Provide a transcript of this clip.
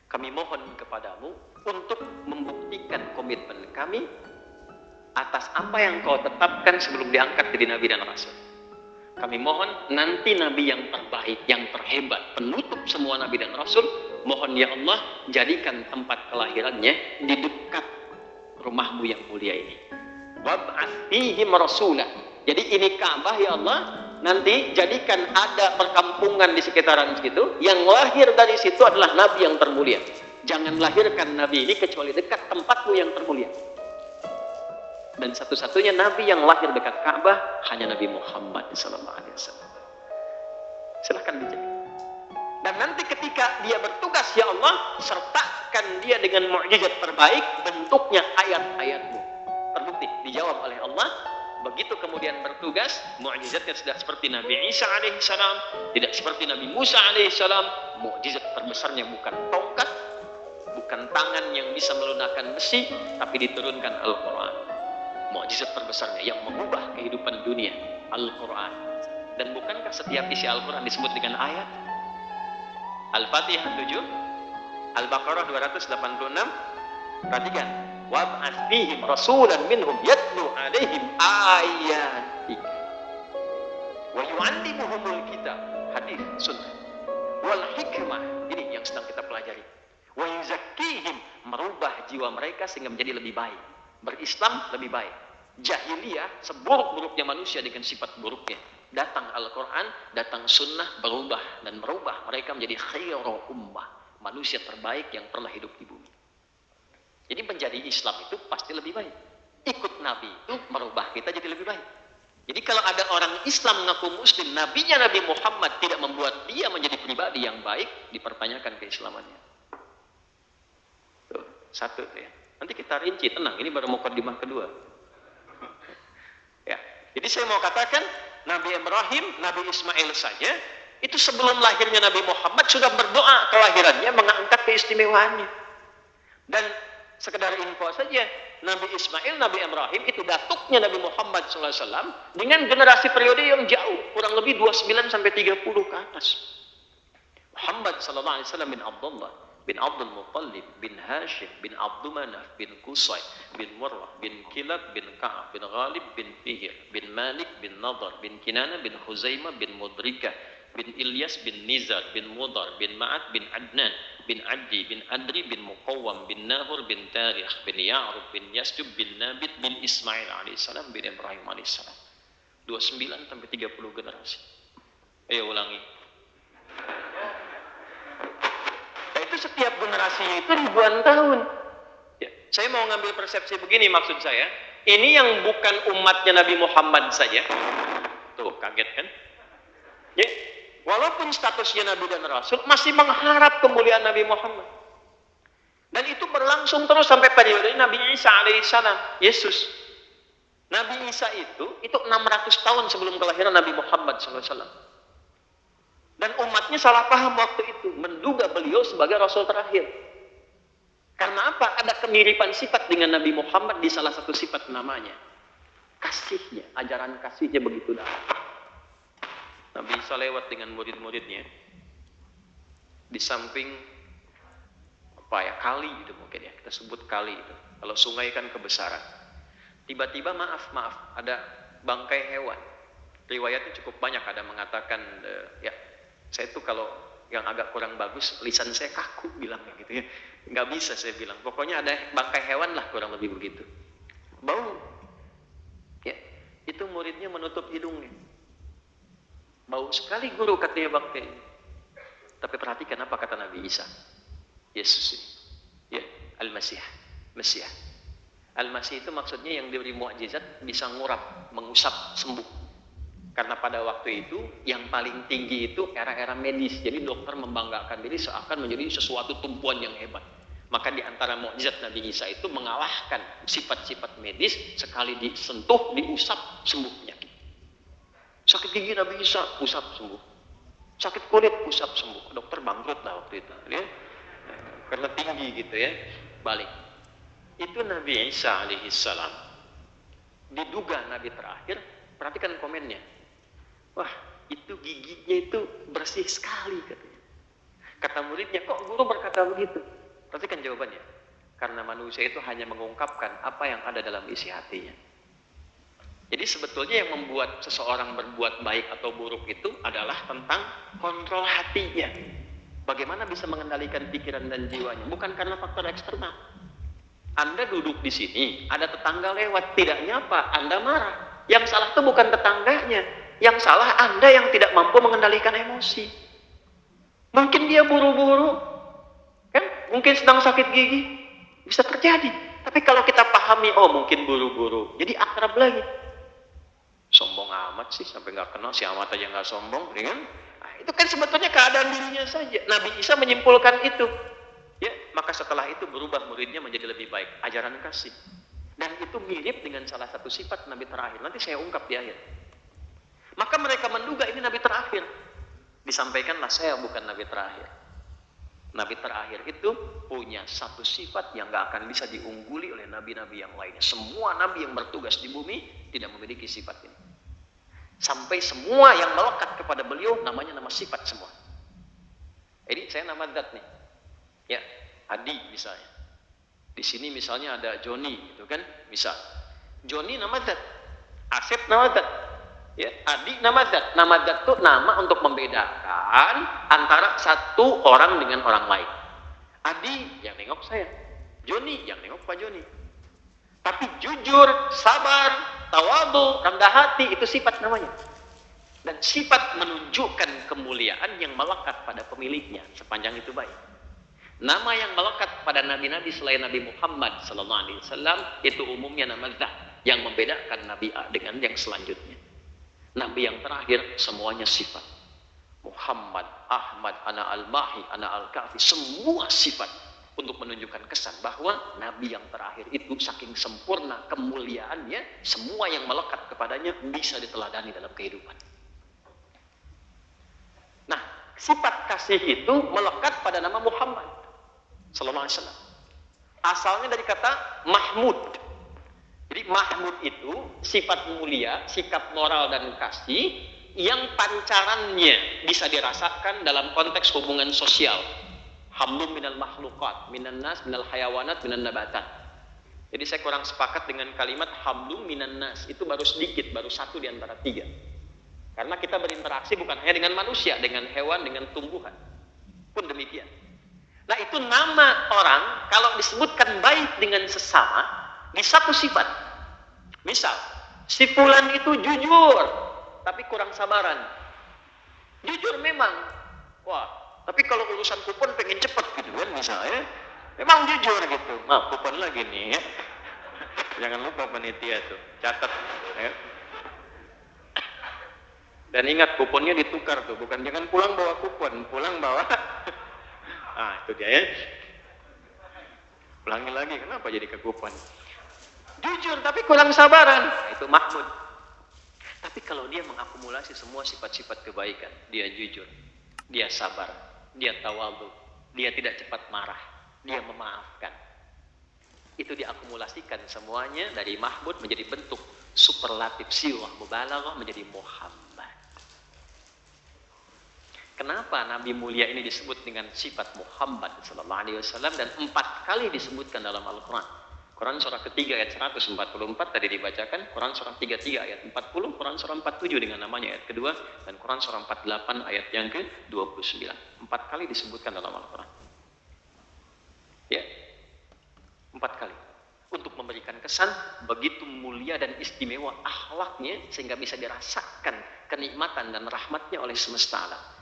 kami mohon kepadamu untuk membuktikan komitmen kami atas apa yang kau tetapkan sebelum diangkat jadi Nabi dan Rasul. Kami mohon nanti Nabi yang terbaik, yang terhebat, penutup semua Nabi dan Rasul, mohon ya Allah jadikan tempat kelahirannya di dekat rumahmu yang mulia ini. Wab'ats fihim rasulah. Jadi ini Ka'bah ya Allah, nanti jadikan ada perkampungan di sekitaran situ, yang lahir dari situ adalah Nabi yang termulia. Jangan lahirkan Nabi ini kecuali dekat tempatmu yang termulia. Dan satu-satunya Nabi yang lahir dekat Ka'bah hanya Nabi Muhammad SAW. Silahkan dicek. Dan nanti ketika dia bertugas, ya Allah, sertakan dia dengan mukjizat terbaik, bentuknya ayat-ayatmu. Terbukti, dijawab oleh Allah. Begitu kemudian bertugas, mukjizatnya tidak seperti Nabi Isa alaihissalam, tidak seperti Nabi Musa alaihissalam. Mukjizat terbesarnya bukan tongkat, bukan tangan yang bisa melunakkan besi, tapi diturunkan Al-Quran. Mukjizat terbesarnya yang mengubah kehidupan dunia, Al-Quran. Dan bukankah setiap isi Al-Quran disebut dengan ayat? Al-Fatihah 7, Al-Baqarah 286. Perhatikan, wab'ats fihim rasulan minhum yatlu 'alaihim ayatik wa yu'allimuhumul kitab, hadis, sunnah, wal hikmah. Ini yang sedang kita pelajari. Wa yuzakkihim, merubah jiwa mereka sehingga menjadi lebih baik. Berislam lebih baik. Jahiliyah, seburuk-buruknya manusia dengan sifat buruknya. Datang Al-Quran, datang sunnah, berubah dan merubah mereka menjadi khairu ummah, manusia terbaik yang pernah hidup di bumi. Jadi menjadi Islam itu pasti lebih baik. Ikut Nabi itu merubah kita jadi lebih baik. Jadi kalau ada orang Islam mengaku Muslim, nabinya Nabi Muhammad tidak membuat dia menjadi pribadi yang baik, dipertanyakan keislamannya. Tuh, satu tuh ya. Nanti kita rinci, tenang, ini baru mukadimah kedua. Ya, jadi saya mau katakan, Nabi Ibrahim, Nabi Ismail saja, itu sebelum lahirnya Nabi Muhammad sudah berdoa kelahirannya, mengangkat keistimewaannya. Dan sekedar info saja, Nabi Ismail, Nabi Ibrahim itu datuknya Nabi Muhammad SAW dengan generasi periode yang jauh, kurang lebih 29 sampai 30 ke atas. Muhammad SAW bin Abdullah bin Abdul Muttalib bin Hashim bin Abdul Manaf bin Qusay bin Murrah bin Kilab bin Ka'ab bin Ghalib bin Fihr bin Malik bin Nadar bin Kinana bin Khuzaimah bin Mudrikah bin Ilyas bin Nizar bin Mudar bin Ma'ad bin Adnan bin Addi bin Adri bin Muqawwam bin Nahur bin Tarikh bin Ya'rub bin Yasjub bin Nabit bin Ismail alaihissalam bin Ibrahim alaihissalam. 29 sampai 30 generasi. Ayo ulangi. Setiap generasinya itu ribuan tahun. Ya, saya mau ngambil persepsi begini, maksud saya, ini yang bukan umatnya Nabi Muhammad saja. Tuh, kaget kan? Ya, walaupun statusnya Nabi dan Rasul, masih mengharap kemuliaan Nabi Muhammad. Dan itu berlangsung terus sampai periode Nabi Isa alaihissalam, Yesus. Nabi Isa itu 600 tahun sebelum kelahiran Nabi Muhammad SAW. Dan umatnya salah paham waktu itu, menduga beliau sebagai Rasul terakhir. Karena apa? Ada kemiripan sifat dengan Nabi Muhammad di salah satu sifat namanya. Kasihnya, ajaran kasihnya begitu dalam. Nabi Isa lewat dengan murid-muridnya. Di samping kali itu mungkin ya, kita sebut kali itu. Kalau sungai kan kebesaran. Tiba-tiba maaf, ada bangkai hewan. Riwayatnya cukup banyak, ada mengatakan saya tuh kalau yang agak kurang bagus, lisan saya kaku bilangnya gitu ya. Nggak bisa saya bilang. Pokoknya ada bangkai hewan lah, kurang lebih begitu. Bau. Ya, itu muridnya menutup hidungnya. Bau sekali guru, katanya bangkai ini. Tapi perhatikan apa kata Nabi Isa. Yesus ini. Ya, Al-Masih. Mesiah. Al-Masih itu maksudnya yang diberi mukjizat bisa ngurap, mengusap, sembuh. Karena pada waktu itu yang paling tinggi itu era-era medis. Jadi dokter membanggakan diri seakan menjadi sesuatu tumpuan yang hebat. Maka di antara mukjizat Nabi Isa itu mengalahkan sifat-sifat medis, sekali disentuh, diusap, sembuh penyakit. Sakit gigi Nabi Isa, usap sembuh. Sakit kulit, usap sembuh. Dokter bangkrut lah waktu itu. Ya. Karena tinggi gitu ya. Balik. Itu Nabi Isa alaihissalam. Diduga Nabi terakhir, perhatikan komennya. Wah, itu giginya itu bersih sekali katanya. Kata muridnya, kok guru berkata begitu? Perhatikan jawabannya. Karena manusia itu hanya mengungkapkan apa yang ada dalam isi hatinya. Jadi sebetulnya yang membuat seseorang berbuat baik atau buruk itu adalah tentang kontrol hatinya. Bagaimana bisa mengendalikan pikiran dan jiwanya? Bukan karena faktor eksternal. Anda duduk di sini, ada tetangga lewat, tidak nyapa, Anda marah. Yang salah itu bukan tetangganya. Yang salah Anda yang tidak mampu mengendalikan emosi. Mungkin dia buru-buru, kan? Mungkin sedang sakit gigi, bisa terjadi. Tapi kalau kita pahami, oh mungkin buru-buru, jadi akrab lagi. Sombong amat sih, sampai nggak kenal, si amat aja nggak sombong, kan? Nah, itu kan sebetulnya keadaan dirinya saja. Nabi Isa menyimpulkan itu. Ya, maka setelah itu berubah muridnya menjadi lebih baik, ajaran kasih. Dan itu mirip dengan salah satu sifat Nabi terakhir. Nanti saya ungkap di akhir. Maka mereka menduga ini Nabi terakhir. Disampaikanlah saya bukan Nabi terakhir. Nabi terakhir itu punya satu sifat yang gak akan bisa diungguli oleh nabi-nabi yang lainnya. Semua nabi yang bertugas di bumi tidak memiliki sifat ini. Sampai semua yang melekat kepada beliau namanya nama sifat semua. Jadi saya nama zat nih. Ya, Adi misalnya. Di sini misalnya ada Joni, gitu kan? Misal. Joni nama zat. Asep nama zat. Ya, Adi nama zat. Nama zat itu nama untuk membedakan antara satu orang dengan orang lain. Adi yang nengok saya. Joni yang nengok Pak Joni. Tapi jujur, sabar, tawadu, rendah hati itu sifat namanya. Dan sifat menunjukkan kemuliaan yang melekat pada pemiliknya sepanjang itu baik. Nama yang melekat pada nabi-nabi selain Nabi Muhammad SAW itu umumnya nama zat yang membedakan Nabi A dengan yang selanjutnya. Nabi yang terakhir semuanya sifat. Muhammad, Ahmad, Ana Al-Mahi, Ana Al-Kafi, semua sifat untuk menunjukkan kesan bahwa Nabi yang terakhir itu saking sempurna kemuliaannya, semua yang melekat kepadanya bisa diteladani dalam kehidupan. Nah, sifat kasih itu melekat pada nama Muhammad sallallahu alaihi wasallam. Asalnya dari kata Mahmud. Jadi Mahmud itu sifat mulia, sikap moral dan kasih yang pancarannya bisa dirasakan dalam konteks hubungan sosial. Hamlum minal makhluqat, minan nas, minal hayawanat, minan nabatat. Jadi saya kurang sepakat dengan kalimat hamlum minan nas. Itu baru sedikit, baru satu di antara tiga. Karena kita berinteraksi bukan hanya dengan manusia, dengan hewan, dengan tumbuhan. Pun demikian. Nah itu nama orang kalau disebutkan baik dengan sesama di satu sifat. Misal, si fulan itu jujur, tapi kurang sabaran. Jujur memang. Wah, tapi kalau urusan kupon pengen cepet gitu kan misalnya. Memang jujur gitu. Nah, kupon lagi nih ya. Jangan lupa panitia tuh, catat ya. Dan ingat kuponnya ditukar tuh, bukan jangan pulang bawa kupon, pulang bawa. Ah, itu dia ya. Ulangi lagi, kenapa jadi ke kupon? Jujur tapi kurang sabaran, nah, itu Mahmud. Tapi kalau dia mengakumulasi semua sifat-sifat kebaikan, dia jujur, dia sabar, dia tawadhu, dia tidak cepat marah, dia memaafkan. Itu diakumulasikan semuanya dari Mahmud menjadi bentuk superlatif siwah mubalaghah menjadi Muhammad. Kenapa Nabi mulia ini disebut dengan sifat Muhammad sallallahu alaihi wasallam dan 4 kali disebutkan dalam Al-Qur'an. Quran surah ketiga ayat 144 tadi dibacakan, Quran surah 33 ayat 40, Quran surah 47 dengan namanya ayat kedua, dan Quran surah 48 ayat yang ke-29. 4 kali disebutkan dalam Al-Qur'an. Ya. 4 kali. Untuk memberikan kesan begitu mulia dan istimewa akhlaknya sehingga bisa dirasakan kenikmatan dan rahmatnya oleh semesta alam.